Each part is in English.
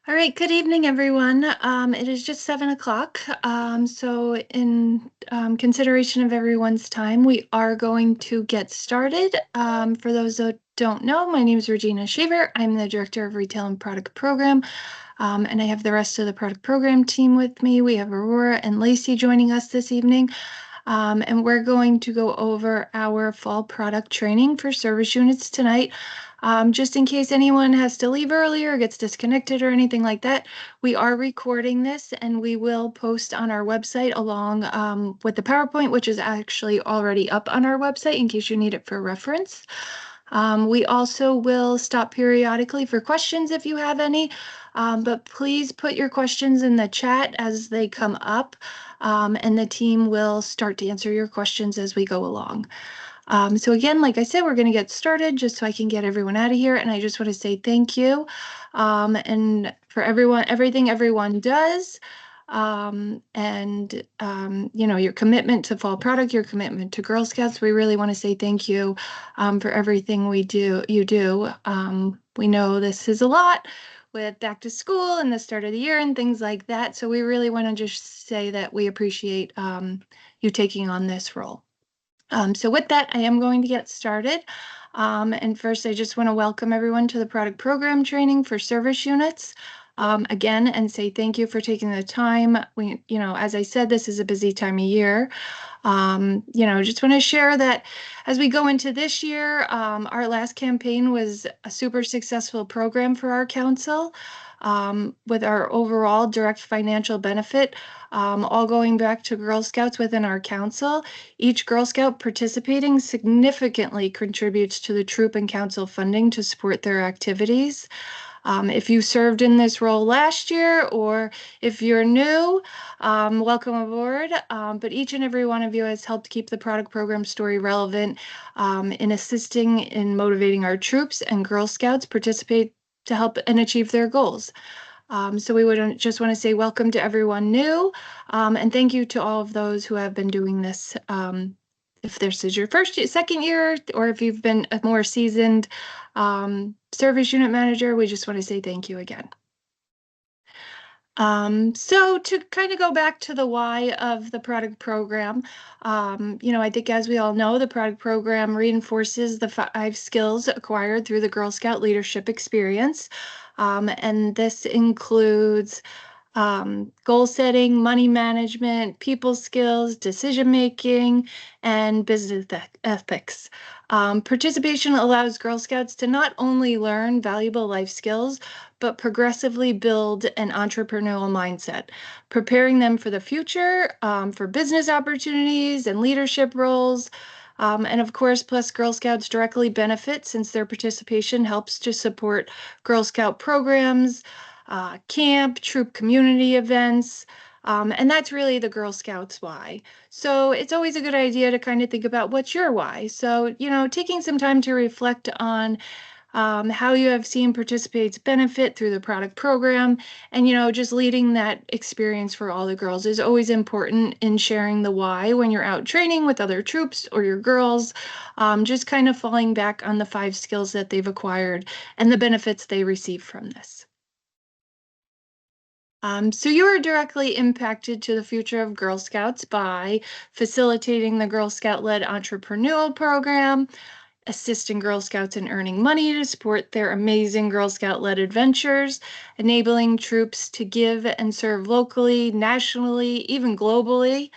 All right, good evening, everyone. It is just 7 o'clock. So in consideration of everyone's time, we are going to get started. For those that don't know, my name is Regina Shaver. I'm the Director of Retail and Product Program, and I have the rest of the product program team with me. We have Aurora and Lacey joining us this evening. And we're going to go over our fall product training for service units tonight. Just in case anyone has to leave early or gets disconnected or anything like that, we are recording this and we will post on our website along with the PowerPoint, which is actually already up on our website in case you need it for reference. We also will stop periodically for questions if you have any, but please put your questions in the chat as they come up, and the team will start to answer your questions as we go along. So again, like I said, we're going to get started just so I can get everyone out of here. And I just want to say thank you. And for everything everyone does. Your commitment to fall product, your commitment to Girl Scouts. We really want to say thank you for everything you do. We know this is a lot with back to school and the start of the year and things like that. So we really want to just say that we appreciate you taking on this role. So with that, I am going to get started. And first, I just want to welcome everyone to the product program training for service units. Again, and say thank you for taking the time. As I said, this is a busy time of year. Just want to share that as we go into this year, our last campaign was a super successful program for our council, with our overall direct financial benefit, all going back to Girl Scouts within our council. Each Girl Scout participating significantly contributes to the troop and council funding to support their activities. If you served in this role last year or if you're new, welcome aboard. But each and every one of you has helped keep the product program story relevant, in assisting in motivating our troops and Girl Scouts participate to help and achieve their goals. So we would just want to say welcome to everyone new, and thank you to all of those who have been doing this. If this is your second year, or if you've been a more seasoned service unit manager, we just want to say thank you again. So to kind of go back to the why of the product program, I think as we all know, the product program reinforces the 5 skills acquired through the Girl Scout leadership experience. And this includes goal setting, money management, people skills, decision making, and business ethics. Participation allows Girl Scouts to not only learn valuable life skills, but progressively build an entrepreneurial mindset, preparing them for the future, for business opportunities and leadership roles. And of course, plus Girl Scouts directly benefit since their participation helps to support Girl Scout programs, camp, troop community events, and that's really the Girl Scouts why. So it's always a good idea to kind of think about what's your why. So, taking some time to reflect on how you have seen participants benefit through the product program, and just leading that experience for all the girls is always important in sharing the why when you're out training with other troops or your girls, just kind of falling back on the 5 skills that they've acquired and the benefits they receive from this. So you are directly impacted to the future of Girl Scouts by facilitating the Girl Scout-led entrepreneurial program, assisting Girl Scouts in earning money to support their amazing Girl Scout-led adventures, enabling troops to give and serve locally, nationally, even globally,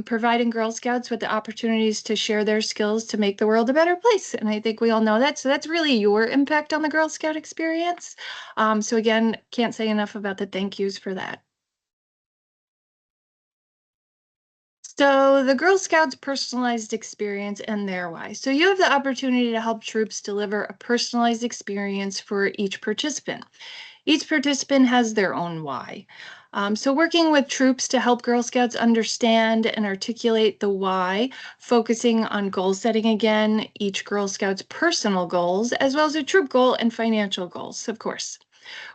providing Girl Scouts with the opportunities to share their skills to make the world a better place. And I think we all know that. So that's really your impact on the Girl Scout experience. So again, can't say enough about the thank yous for that. So the Girl Scouts personalized experience and their why. So you have the opportunity to help troops deliver a personalized experience for each participant. Each participant has their own why. So working with troops to help Girl Scouts understand and articulate the why, focusing on goal setting again, each Girl Scout's personal goals, as well as a troop goal and financial goals, of course.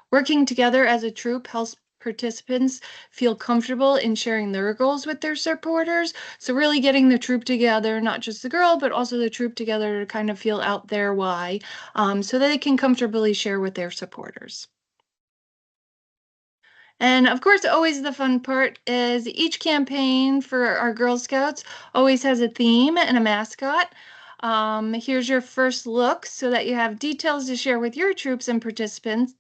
Working together as a troop helps participants feel comfortable in sharing their goals with their supporters. So really getting the troop together, not just the girl, but also the troop together to kind of feel out their why, so that they can comfortably share with their supporters. And of course, always the fun part is each campaign for our Girl Scouts always has a theme and a mascot. Here's your first look so that you have details to share with your troops and participants.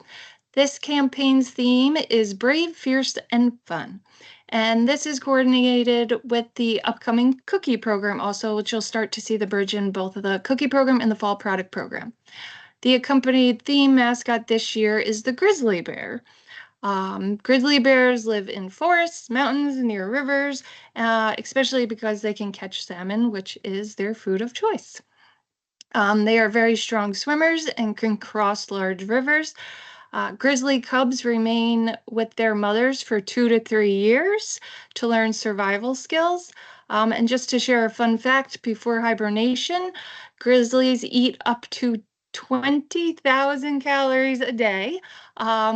This campaign's theme is Brave, Fierce, and Fun. And this is coordinated with the upcoming cookie program also, which you'll start to see the bridge in both of the cookie program and the fall product program. The accompanied theme mascot this year is the grizzly bear. Grizzly bears live in forests, mountains, near rivers, especially because they can catch salmon, which is their food of choice. They are very strong swimmers and can cross large rivers. Grizzly cubs remain with their mothers for 2 to 3 years to learn survival skills. And just to share a fun fact, before hibernation, grizzlies eat up to 20,000 calories a day,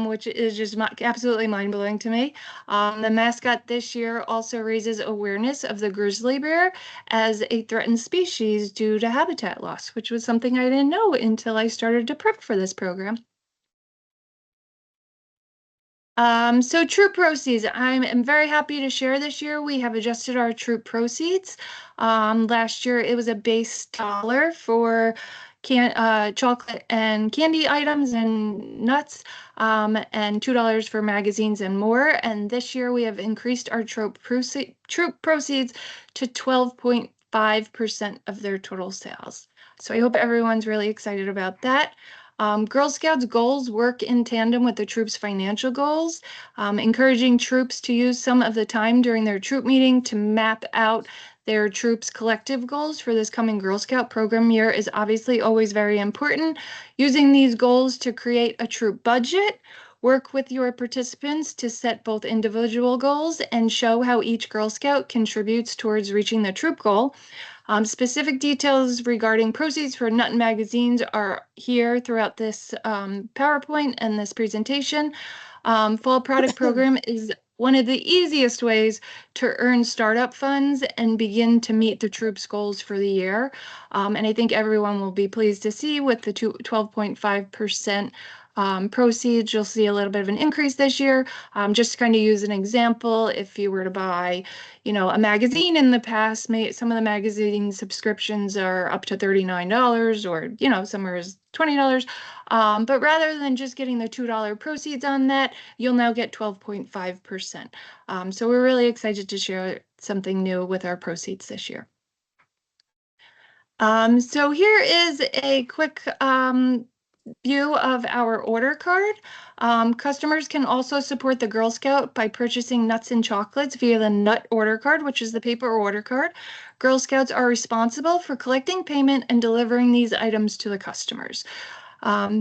which is just absolutely mind-blowing to me. The mascot this year also raises awareness of the grizzly bear as a threatened species due to habitat loss, which was something I didn't know until I started to prep for this program. So troop proceeds, I'm very happy to share this year. We have adjusted our troop proceeds. Last year it was a base dollar for chocolate and candy items and nuts, and $2 for magazines and more. And this year we have increased our troop proceeds to 12.5% of their total sales. So I hope everyone's really excited about that. Girl Scouts goals work in tandem with the troops' financial goals, encouraging troops to use some of the time during their troop meeting to map out their troops' collective goals for this coming Girl Scout program year is obviously always very important. Using these goals to create a troop budget, work with your participants to set both individual goals and show how each Girl Scout contributes towards reaching the troop goal. Specific details regarding proceeds for Nut magazines are here throughout this PowerPoint and this presentation. Fall product program is one of the easiest ways to earn startup funds and begin to meet the troops' goals for the year. And I think everyone will be pleased to see with the 12.5% proceeds, you'll see a little bit of an increase this year. Just to kind of use an example, if you were to buy, a magazine in the past, some of the magazine subscriptions are up to $39 or, somewhere is $20. But rather than just getting the $2 proceeds on that, you'll now get 12.5%. So we're really excited to share something new with our proceeds this year. So here is a quick view of our order card. Customers can also support the Girl Scout by purchasing nuts and chocolates via the Nut Order Card, which is the paper order card. Girl Scouts are responsible for collecting payment and delivering these items to the customers.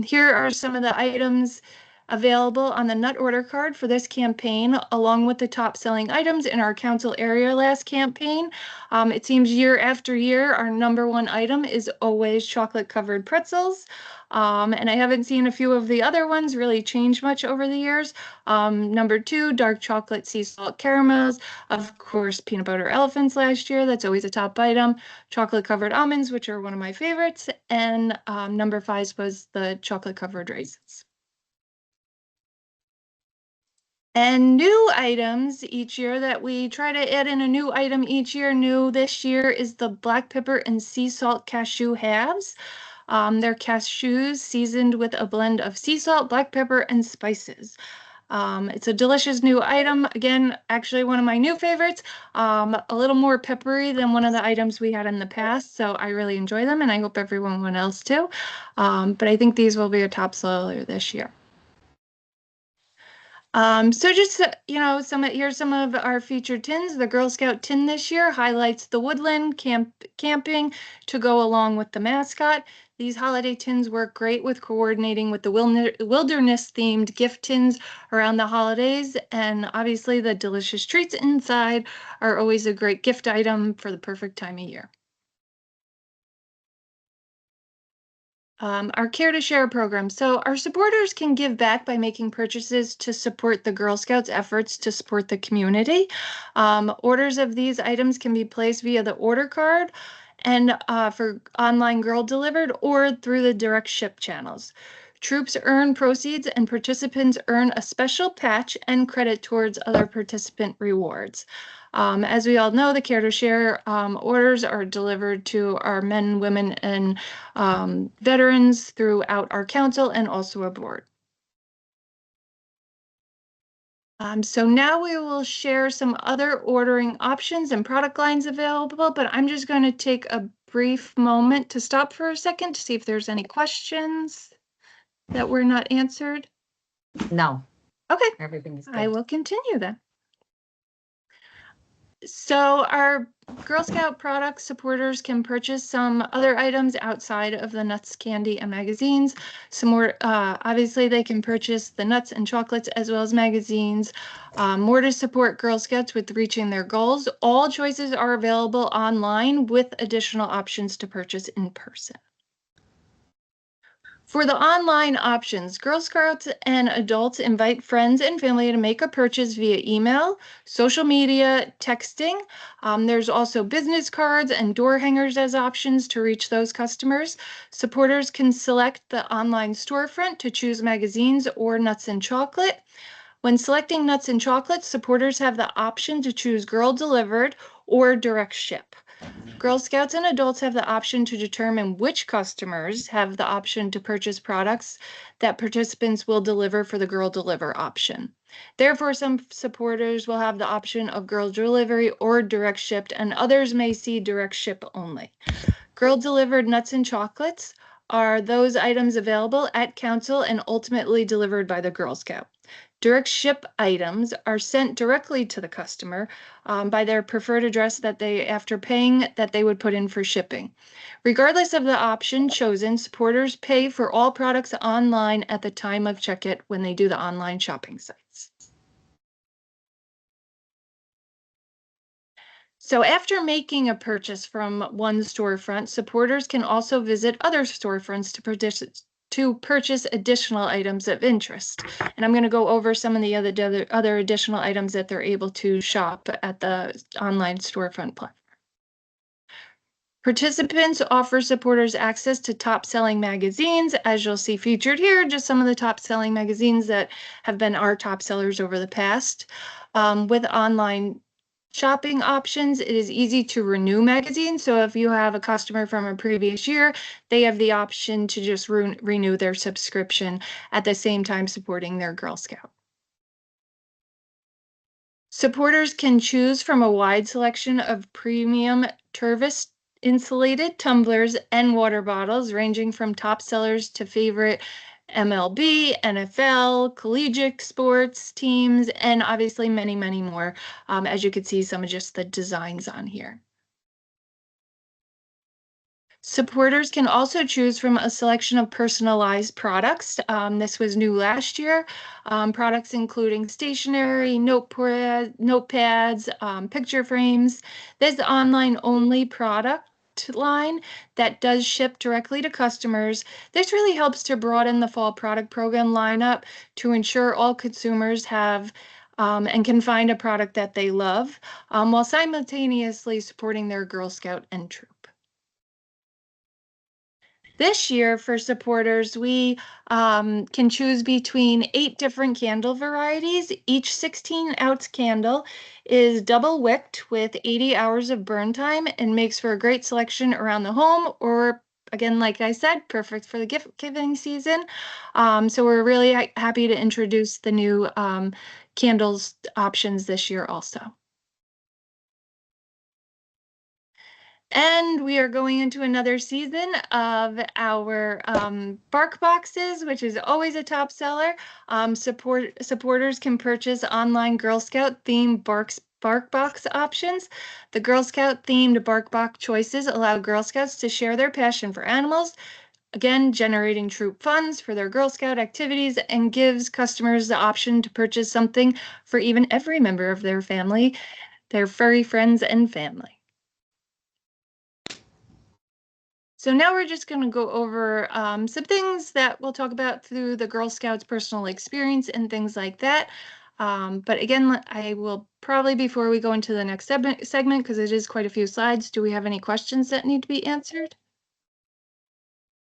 Here are some of the items available on the Nut Order Card for this campaign, along with the top selling items in our council area last campaign. It seems year after year, our #1 item is always chocolate covered pretzels. And I haven't seen a few of the other ones really change much over the years. #2, dark chocolate sea salt caramels. Of course, peanut butter elephants last year. That's always a top item. Chocolate covered almonds, which are one of my favorites. And #5 was the chocolate covered raisins. And new items each year that we try to add in a new item each year. New this year is the black pepper and sea salt cashew halves. They're cashews seasoned with a blend of sea salt, black pepper, and spices. It's a delicious new item. Again, actually one of my new favorites. A little more peppery than one of the items we had in the past, so I really enjoy them, and I hope everyone else too. But I think these will be a top seller this year. So just, here's some of our featured tins. The Girl Scout tin this year highlights the woodland camping to go along with the mascot. These holiday tins work great with coordinating with the wilderness-themed gift tins around the holidays. And obviously the delicious treats inside are always a great gift item for the perfect time of year. Our Care to Share program. So our supporters can give back by making purchases to support the Girl Scouts efforts to support the community. Orders of these items can be placed via the order card and for online girl delivered or through the direct ship channels. Troops earn proceeds and participants earn a special patch and credit towards other participant rewards. As we all know, the Care to Share orders are delivered to our men, women, and veterans throughout our council and also aboard. So now we will share some other ordering options and product lines available, but I'm just going to take a brief moment to stop for a second to see if there's any questions that were not answered. No, Okay, everything is I good. will continue then. So our Girl Scout product supporters can purchase some other items outside of the nuts, candy, and magazines. Some more, obviously they can purchase the nuts and chocolates as well as magazines. More to support Girl Scouts with reaching their goals. All choices are available online with additional options to purchase in person. For the online options, Girl Scouts and adults invite friends and family to make a purchase via email, social media, texting. There's also business cards and door hangers as options to reach those customers. Supporters can select the online storefront to choose magazines or nuts and chocolate. When selecting nuts and chocolates, supporters have the option to choose girl delivered or direct ship. Girl Scouts and adults have the option to determine which customers have the option to purchase products that participants will deliver for the Girl Deliver option. Therefore, some supporters will have the option of girl delivery or direct shipped, and others may see direct ship only. Girl delivered nuts and chocolates are those items available at council and ultimately delivered by the Girl Scout. Direct ship items are sent directly to the customer by their preferred address that they, after paying, that they would put in for shipping. Regardless of the option chosen, supporters pay for all products online at the time of checkout when they do the online shopping sites. So after making a purchase from one storefront, supporters can also visit other storefronts to purchase additional items of interest. And I'm going to go over some of the other additional items that they're able to shop at the online storefront platform. Participants offer supporters access to top-selling magazines, as you'll see featured here, just some of the top-selling magazines that have been our top sellers over the past. With online shopping options, it is easy to renew magazines. So if you have a customer from a previous year, they have the option to just renew their subscription at the same time supporting their Girl Scout. Supporters can choose from a wide selection of premium Tervis insulated tumblers and water bottles, ranging from top sellers to favorite MLB, NFL, collegiate sports teams, and obviously many, many more, as you can see some of just the designs on here. Supporters can also choose from a selection of personalized products. This was new last year. Products including stationery, notepads, picture frames. There's the online-only product line that does ship directly to customers. This really helps to broaden the fall product program lineup to ensure all consumers have and can find a product that they love, while simultaneously supporting their Girl Scout and troop. This year for supporters, we can choose between 8 different candle varieties. Each 16-ounce candle is double wicked with 80 hours of burn time and makes for a great selection around the home, or again, like I said, perfect for the gift giving season. So we're really happy to introduce the new candles options this year also. And we are going into another season of our bark boxes, which is always a top seller. Supporters can purchase online Girl Scout themed bark box options. The Girl Scout themed bark box choices allow Girl Scouts to share their passion for animals, again, generating troop funds for their Girl Scout activities, and gives customers the option to purchase something for even every member of their family, their furry friends and family. So now we're just going to go over some things that we'll talk about through the Girl Scouts personal experience and things like that. But again, I will probably, before we go into the next segment, because it is quite a few slides, do we have any questions that need to be answered?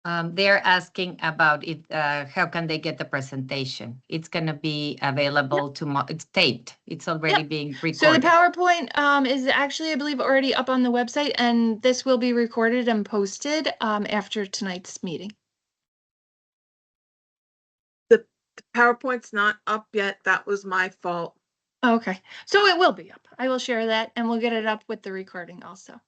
They're asking about it. How can they get the presentation? It's going to be available tomorrow. It's taped. It's already being So the recorded. PowerPoint is actually, I believe, already up on the website, and this will be recorded and posted after tonight's meeting. The PowerPoint's not up yet. That was my fault. Okay, so it will be up. I will share that, and we'll get it up with the recording also.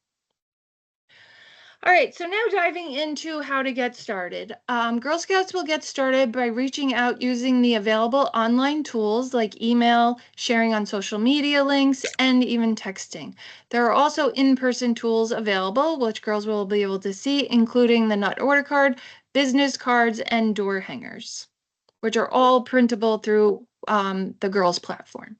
All right, so now diving into how to get started. Girl Scouts will get started by reaching out using the available online tools like email, sharing on social media links, and even texting. There are also in-person tools available, which girls will be able to see, including the Nut Order Card, business cards, and door hangers, which are all printable through the Girls platform.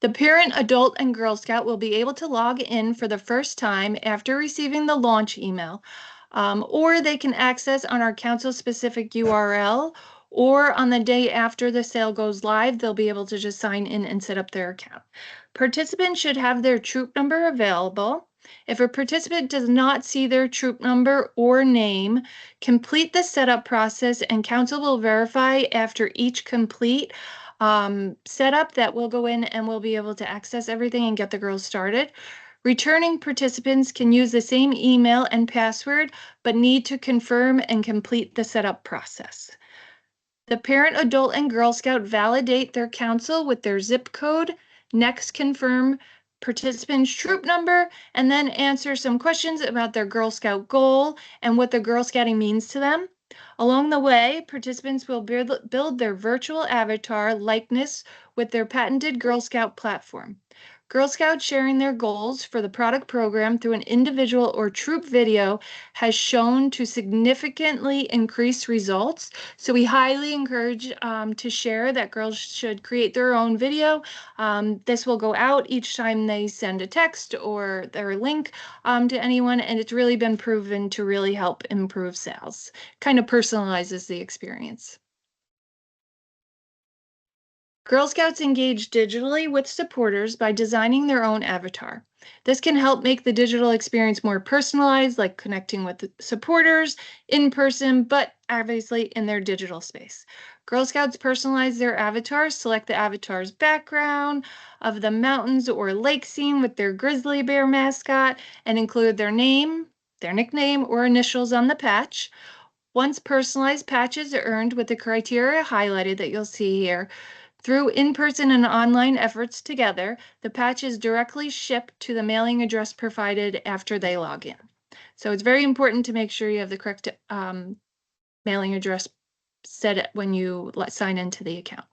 The parent, adult, and Girl Scout will be able to log in for the first time after receiving the launch email, or they can access on our council-specific URL, or on the day after the sale goes live, they'll be able to just sign in and set up their account. Participants should have their troop number available. If a participant does not see their troop number or name, complete the setup process and council will verify after each complete setup that we'll go in and we'll be able to access everything and get the girls started. Returning participants can use the same email and password, but need to confirm and complete the setup process. The parent, adult, and Girl Scout validate their council with their zip code, next confirm participant's troop number, and then answer some questions about their Girl Scout goal and what the Girl Scouting means to them. Along the way, participants will build their virtual avatar likeness with their patented Girl Scout platform. Girl Scouts sharing their goals for the product program through an individual or troop video has shown to significantly increase results. So we highly encourage to share that girls should create their own video. This will go out each time they send a text or their link to anyone, and it's really been proven to really help improve sales. Kind of personalizes the experience. Girl Scouts engage digitally with supporters by designing their own avatar. This can help make the digital experience more personalized, like connecting with the supporters in person, but obviously in their digital space. Girl Scouts personalize their avatars, select the avatar's background of the mountains or lake scene with their grizzly bear mascot, and include their name, their nickname, or initials on the patch. Once personalized, patches are earned with the criteria highlighted that you'll see here. Through in-person and online efforts together, the patch is directly shipped to the mailing address provided after they log in. So it's very important to make sure you have the correct mailing address set when you sign into the account.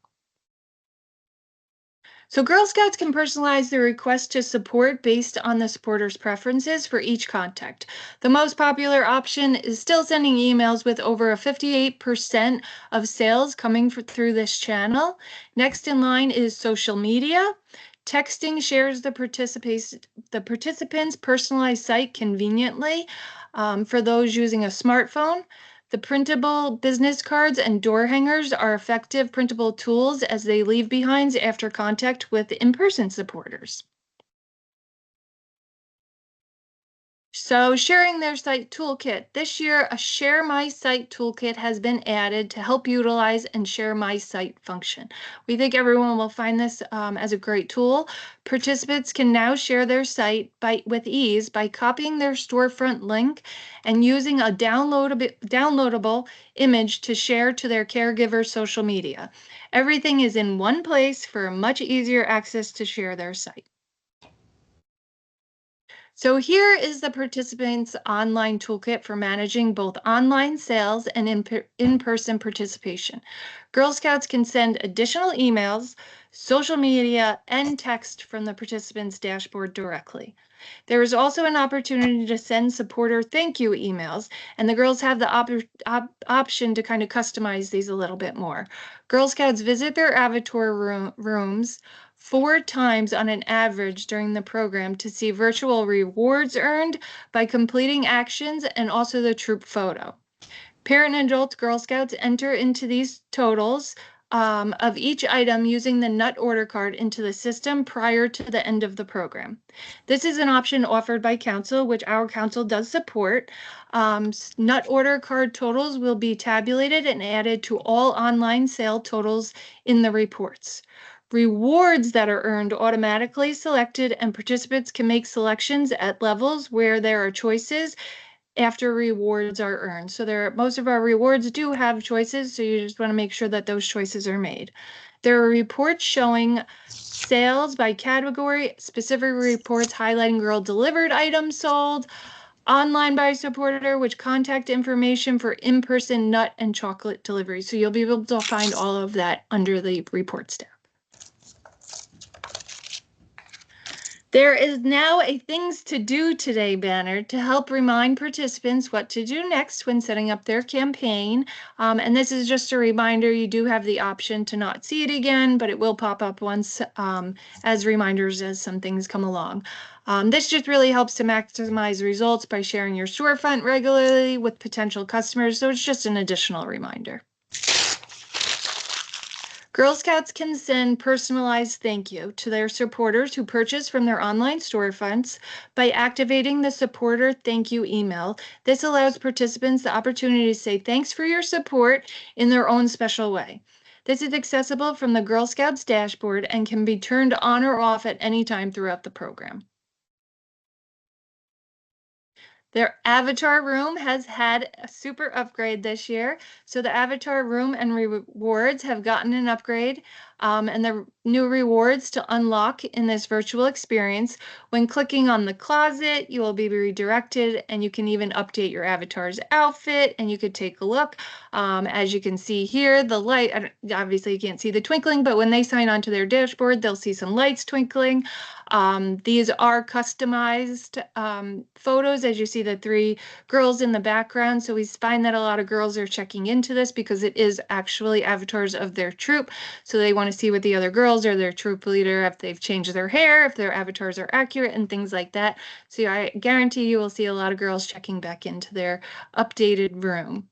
So Girl Scouts can personalize the request to support based on the supporter's preferences for each contact. The most popular option is still sending emails with over a 58% of sales coming through this channel. Next in line is social media. Texting shares the participants' personalized site conveniently for those using a smartphone. The printable business cards and door hangers are effective printable tools as they leave behinds after contact with in-person supporters. So sharing their site toolkit. This year, a Share My Site toolkit has been added to help utilize and share my site function. We think everyone will find this as a great tool. Participants can now share their site with ease by copying their storefront link and using a downloadable image to share to their caregiver's social media. Everything is in one place for much easier access to share their site. So here is the participants' online toolkit for managing both online sales and in-person participation. Girl Scouts can send additional emails, social media, and text from the participants' dashboard directly. There is also an opportunity to send supporter thank you emails, and the girls have the option to kind of customize these a little bit more. Girl Scouts visit their avatar rooms 4 times on an average during the program to see virtual rewards earned by completing actions and also the troop photo. Parent and adult Girl Scouts enter into these totals of each item using the nut order card into the system prior to the end of the program. This is an option offered by council, which our council does support. Nut order card totals will be tabulated and added to all online sale totals in the reports. Rewards that are earned automatically selected, and participants can make selections at levels where there are choices after rewards are earned. So most of our rewards do have choices, so you just want to make sure that those choices are made. There are reports showing sales by category, specific reports highlighting girl delivered items sold, online by supporter, which contact information for in-person nut and chocolate delivery. So you'll be able to find all of that under the reports tab. There is now a Things to Do Today banner to help remind participants what to do next when setting up their campaign. And this is just a reminder, you do have the option to not see it again, but it will pop up once as reminders as some things come along. This just really helps to maximize results by sharing your storefront regularly with potential customers, so it's just an additional reminder. Girl Scouts can send personalized thank you to their supporters who purchase from their online storefronts by activating the supporter thank you email. This allows participants the opportunity to say thanks for your support in their own special way. This is accessible from the Girl Scouts dashboard and can be turned on or off at any time throughout the program. Their avatar room has had a super upgrade this year. So the avatar room and rewards have gotten an upgrade, and the new rewards to unlock in this virtual experience. When clicking on the closet, you will be redirected, and you can even update your avatar's outfit, and you could take a look. As you can see here, the light, obviously you can't see the twinkling, but when they sign onto their dashboard, they'll see some lights twinkling. These are customized photos, as you see the 3 girls in the background. So we find that a lot of girls are checking into this because it is actually avatars of their troop. So they want to see what the other girls or their troop leader, if they've changed their hair, if their avatars are accurate and things like that. So I guarantee you will see a lot of girls checking back into their updated room.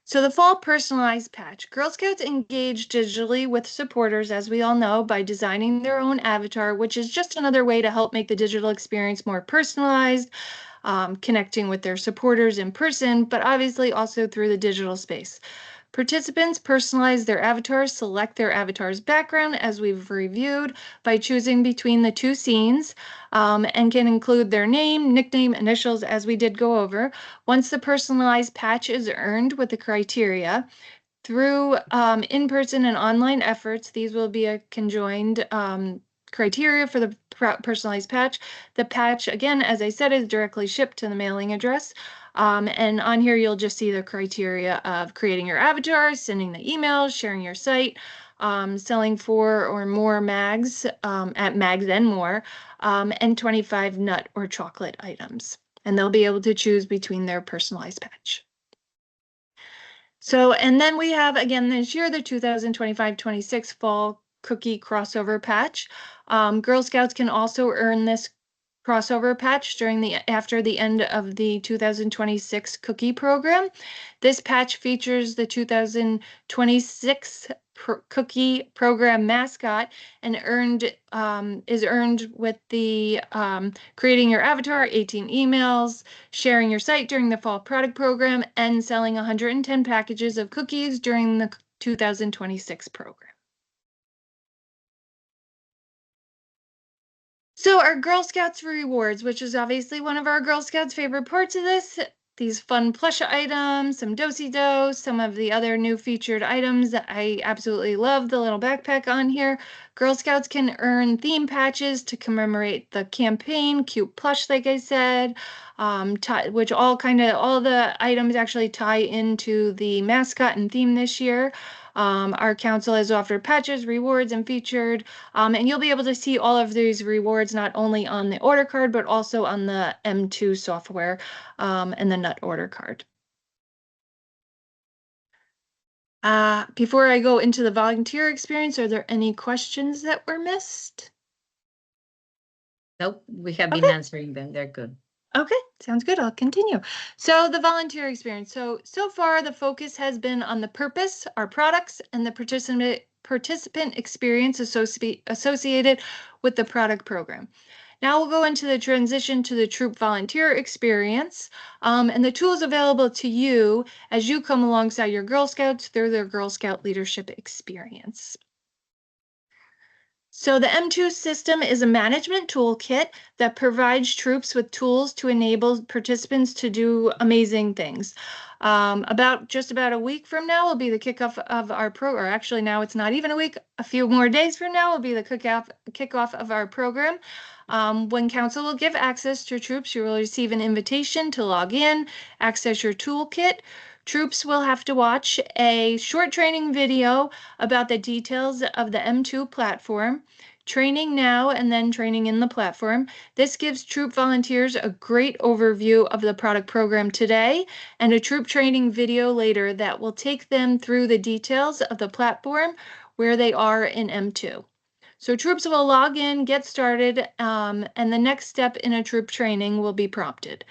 So the fall personalized patch. Girl Scouts engage digitally with supporters, as we all know, by designing their own avatar, which is just another way to help make the digital experience more personalized, connecting with their supporters in person, but obviously also through the digital space. Participants personalize their avatars, select their avatar's background, as we've reviewed, by choosing between the 2 scenes, and can include their name, nickname, initials, as we did go over. Once the personalized patch is earned with the criteria, through in-person and online efforts, these will be a conjoined criteria for the personalized patch. The patch, again, as I said, is directly shipped to the mailing address. And on here, you'll just see the criteria of creating your avatar, sending the emails, sharing your site, selling 4 or more mags at Mags and More, and 25 nut or chocolate items. And they'll be able to choose between their personalized patch. So, and then we have, again, this year, the 2025-26 Fall Cookie Crossover Patch. Girl Scouts can also earn this crossover patch after the end of the 2026 cookie program. This patch features the 2026 cookie program mascot and is earned with the creating your avatar, 18 emails, sharing your site during the fall product program, and selling 110 packages of cookies during the 2026 program. So our Girl Scouts rewards, which is obviously one of our Girl Scouts' favorite parts of this, these fun plush items, some do-si-do, some of the other new featured items that I absolutely love, the little backpack on here. Girl Scouts can earn theme patches to commemorate the campaign, cute plush, like I said, which all the items actually tie into the mascot and theme this year. Our council has offered patches, rewards, and featured, and you'll be able to see all of these rewards not only on the order card, but also on the M2 software and the nut order card. Before I go into the volunteer experience, are there any questions that were missed? Nope, we have been answering them. They're good. Okay, sounds good. I'll continue. So the volunteer experience. So far the focus has been on the purpose, our products, and the participant experience associated with the product program. Now we'll go into the transition to the troop volunteer experience and the tools available to you as you come alongside your Girl Scouts through their Girl Scout leadership experience. So the M2 system is a management toolkit that provides troops with tools to enable participants to do amazing things. Just about a week from now will be the kickoff of our program. Actually, now it's not even a week. A few more days from now will be the kickoff of our program. When council will give access to troops, you will receive an invitation to log in, access your toolkit. Troops will have to watch a short training video about the details of the M2 platform, training now and then training in the platform. This gives troop volunteers a great overview of the product program today and a troop training video later that will take them through the details of the platform where they are in M2. So troops will log in, get started, and the next step in a troop training will be prompted.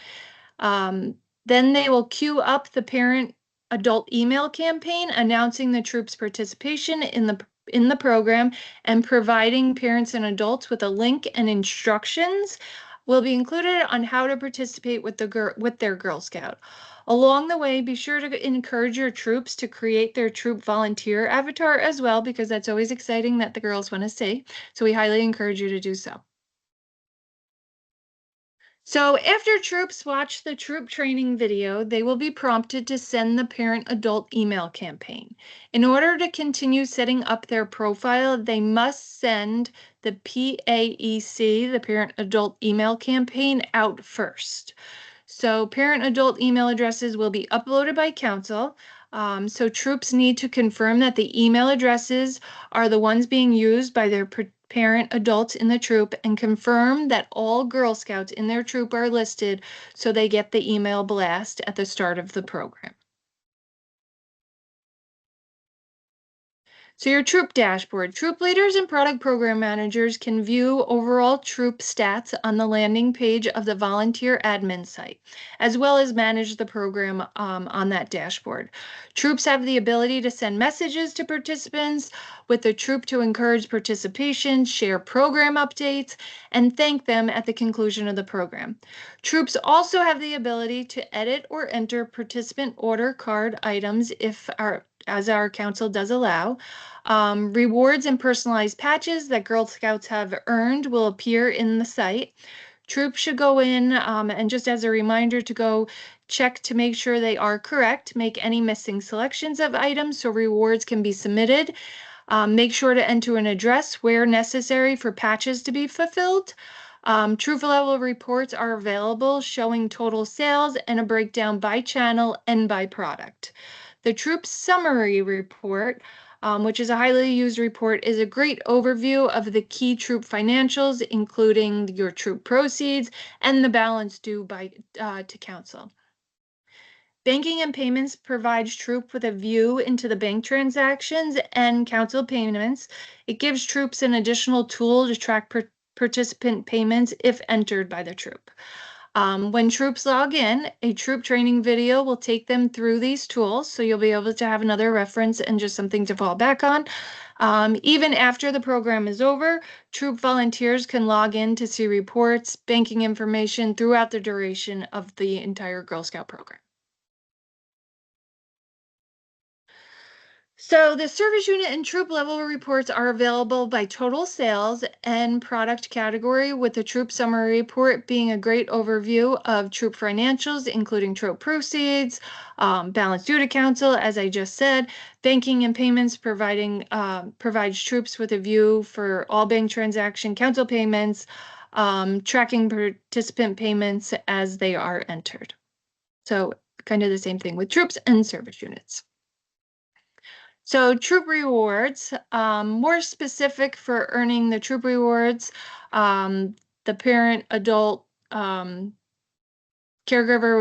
Then they will queue up the parent adult email campaign announcing the troops' participation in the program and providing parents and adults with a link and instructions will be included on how to participate with their Girl Scout. Along the way, be sure to encourage your troops to create their troop volunteer avatar as well, because that's always exciting that the girls want to see. So we highly encourage you to do so. So after troops watch the troop training video, they will be prompted to send the parent adult email campaign. In order to continue setting up their profile, they must send the PAEC, the parent adult email campaign, out first. So parent adult email addresses will be uploaded by council. So troops need to confirm that the email addresses are the ones being used by their parent adults in the troop and confirm that all Girl Scouts in their troop are listed so they get the email blast at the start of the program. So your troop dashboard. Troop leaders and product program managers can view overall troop stats on the landing page of the volunteer admin site, as well as manage the program on that dashboard. Troops have the ability to send messages to participants with the troop to encourage participation, share program updates, and thank them at the conclusion of the program. Troops also have the ability to edit or enter participant order card items as our council does allow. Rewards and personalized patches that Girl Scouts have earned will appear in the site. Troops should go in and just as a reminder to go check to make sure they are correct, make any missing selections of items so rewards can be submitted. Make sure to enter an address where necessary for patches to be fulfilled. Troop level reports are available showing total sales and a breakdown by channel and by product. The troop summary report, which is a highly used report, is a great overview of the key troop financials, including your troop proceeds and the balance due to council. Banking and payments provides troop with a view into the bank transactions and council payments. It gives troops an additional tool to track participant payments if entered by the troop. When troops log in, a troop training video will take them through these tools, so you'll be able to have another reference and just something to fall back on. Even after the program is over, troop volunteers can log in to see reports, banking information throughout the duration of the entire Girl Scout program. So the service unit and troop level reports are available by total sales and product category, with the troop summary report being a great overview of troop financials, including troop proceeds, balance due to council, as I just said, banking and payments provides troops with a view for all bank transaction council payments, tracking participant payments as they are entered. So kind of the same thing with troops and service units. So troop rewards, more specific for earning the troop rewards, the parent adult caregiver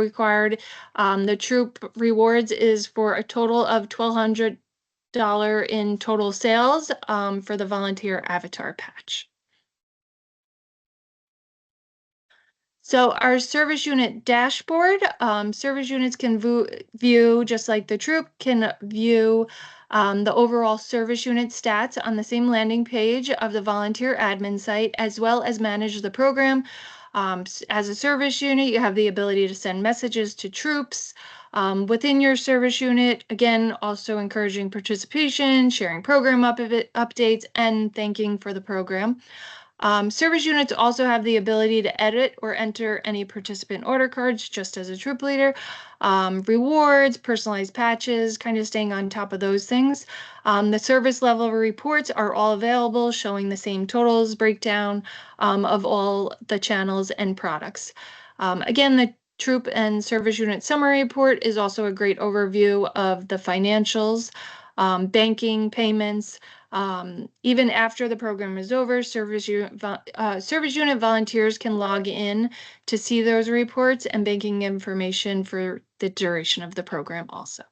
required, the troop rewards is for a total of $1,200 in total sales for the volunteer avatar patch. So our service unit dashboard, service units can view, just like the troop, can view the overall service unit stats on the same landing page of the volunteer admin site, as well as manage the program. As a service unit, you have the ability to send messages to troops within your service unit. Again, also encouraging participation, sharing program updates, and thanking for the program. Service units also have the ability to edit or enter any participant order cards, just as a troop leader. Rewards, personalized patches, kind of staying on top of those things. The service level reports are all available, showing the same totals, breakdown of all the channels and products. Again, the troop and service unit summary report is also a great overview of the financials, banking, payments. Even after the program is over, service unit volunteers can log in to see those reports and banking information for the duration of the program also.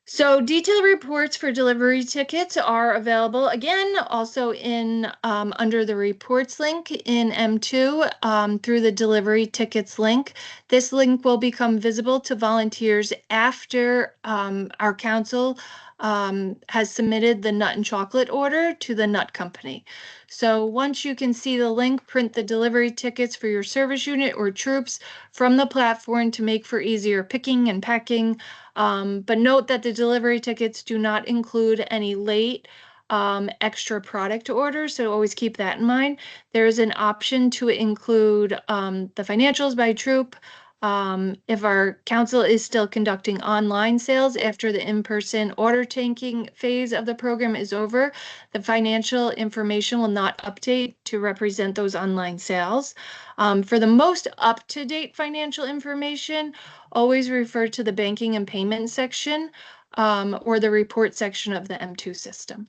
So detailed reports for delivery tickets are available again, also in under the reports link in M2 through the delivery tickets link. This link will become visible to volunteers after our council has submitted the nut and chocolate order to the nut company. So once you can see the link, print the delivery tickets for your service unit or troops from the platform to make for easier picking and packing. But note that the delivery tickets do not include any late extra product orders, so always keep that in mind. There is an option to include the financials by troop. If our council is still conducting online sales after the in-person order taking phase of the program is over, the financial information will not update to represent those online sales. For the most up-to-date financial information, always refer to the banking and payment section or the report section of the M2 system.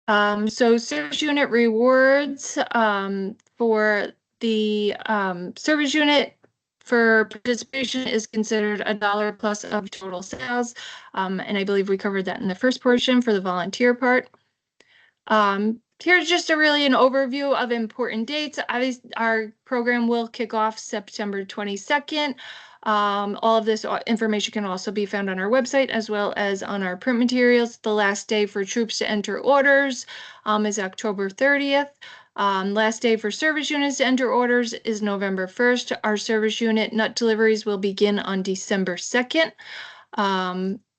So service unit rewards for the service unit for participation is considered $1 plus of total sales. And I believe we covered that in the first portion for the volunteer part. Here's just an overview of important dates. Our program will kick off September 22nd. All of this information can also be found on our website as well as on our print materials. The last day for troops to enter orders is October 30th. Last day for service units to enter orders is November 1st. Our service unit nut deliveries will begin on December 2nd.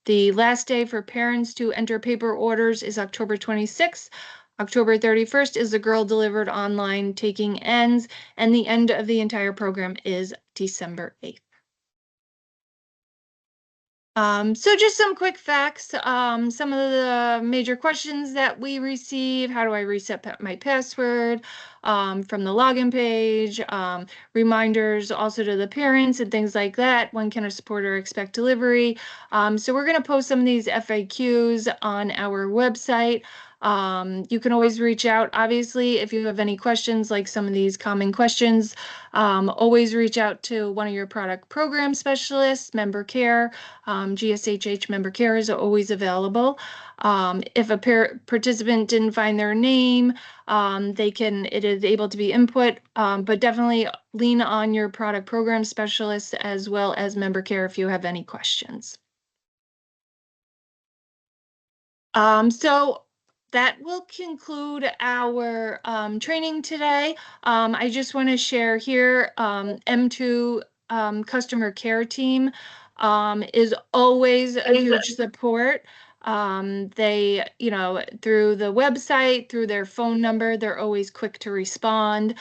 The last day for parents to enter paper orders is October 26th. October 31st is the girl delivered online taking ends, and the end of the entire program is December 8th. So just some quick facts. Some of the major questions that we receive: how do I reset my password? From the login page, reminders also to the parents and things like that. When can a supporter expect delivery? So we're going to post some of these FAQs on our website. You can always reach out, obviously, if you have any questions, like some of these common questions. Always reach out to one of your product program specialists. Member care, GSHH member care is always available. If a participant didn't find their name, it is able to be input, but definitely lean on your product program specialist as well as member care if you have any questions. So that will conclude our training today. I just want to share here, M2 customer care team is always a huge support. They, through the website, through their phone number, they're always quick to respond.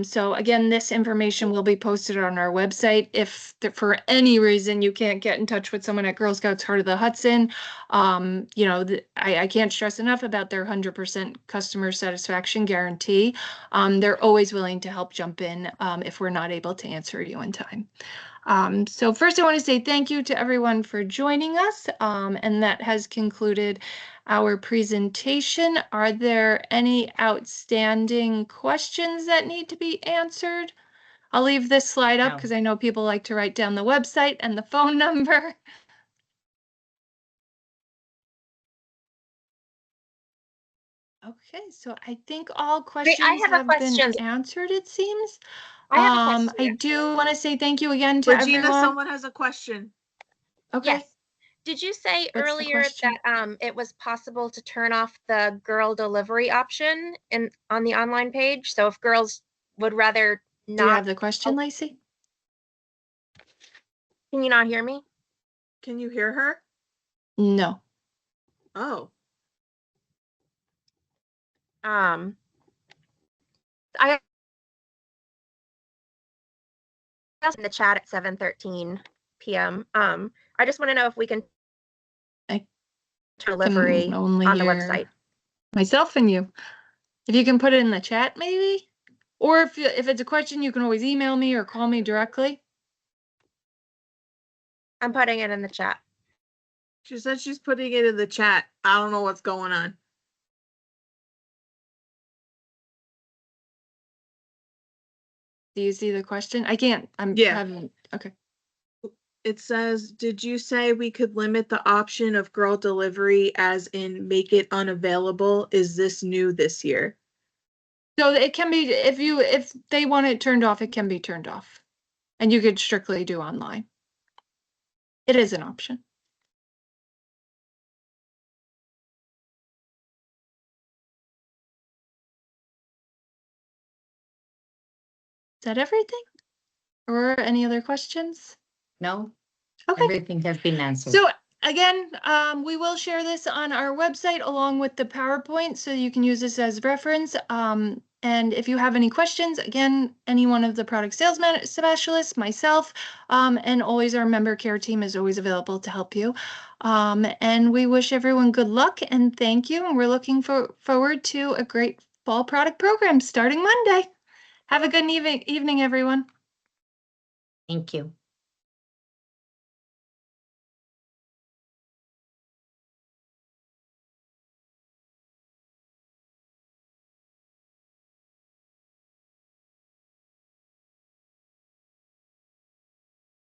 So again, this information will be posted on our website. If for any reason you can't get in touch with someone at Girl Scouts Heart of the Hudson, I can't stress enough about their 100% customer satisfaction guarantee. They're always willing to help jump in if we're not able to answer you in time. So first I want to say thank you to everyone for joining us, and that has concluded our presentation. Are there any outstanding questions that need to be answered? I'll leave this slide up because I know people like to write down the website and the phone number. Okay, so I think all questions have a have been question. answered, it seems. I have a I question. do want to say thank you again to Regina, everyone. someone has a question. Okay, Yes. Did you say What's the earlier question? that it was possible to turn off the girl delivery option on the online page? So if girls would rather do you not, have the question, Lacey? can you not hear me? Can you hear her? No. Oh, I in the chat at 7:13 p.m. I just want to know if we can I delivery only on the hear website. myself and you. If you can put it in the chat, maybe? Or if it's a question, you can always email me or call me directly. I'm putting it in the chat. she said she's putting it in the chat. I don't know what's going on. Do you see the question? I can't. Yeah. Haven't. Okay. It says, did you say we could limit the option of girl delivery as in make it unavailable? Is this new this year? So it can be, if they want it turned off, it can be turned off. And you could strictly do online. It is an option. Is that everything? Or any other questions? No, Okay. everything has been answered. So again, we will share this on our website along with the PowerPoint, so you can use this as reference. And if you have any questions, again, any one of the product sales specialists, myself, and always our member care team is always available to help you. And we wish everyone good luck and thank you. And we're looking forward to a great fall product program starting Monday. Have a good evening, everyone. Thank you.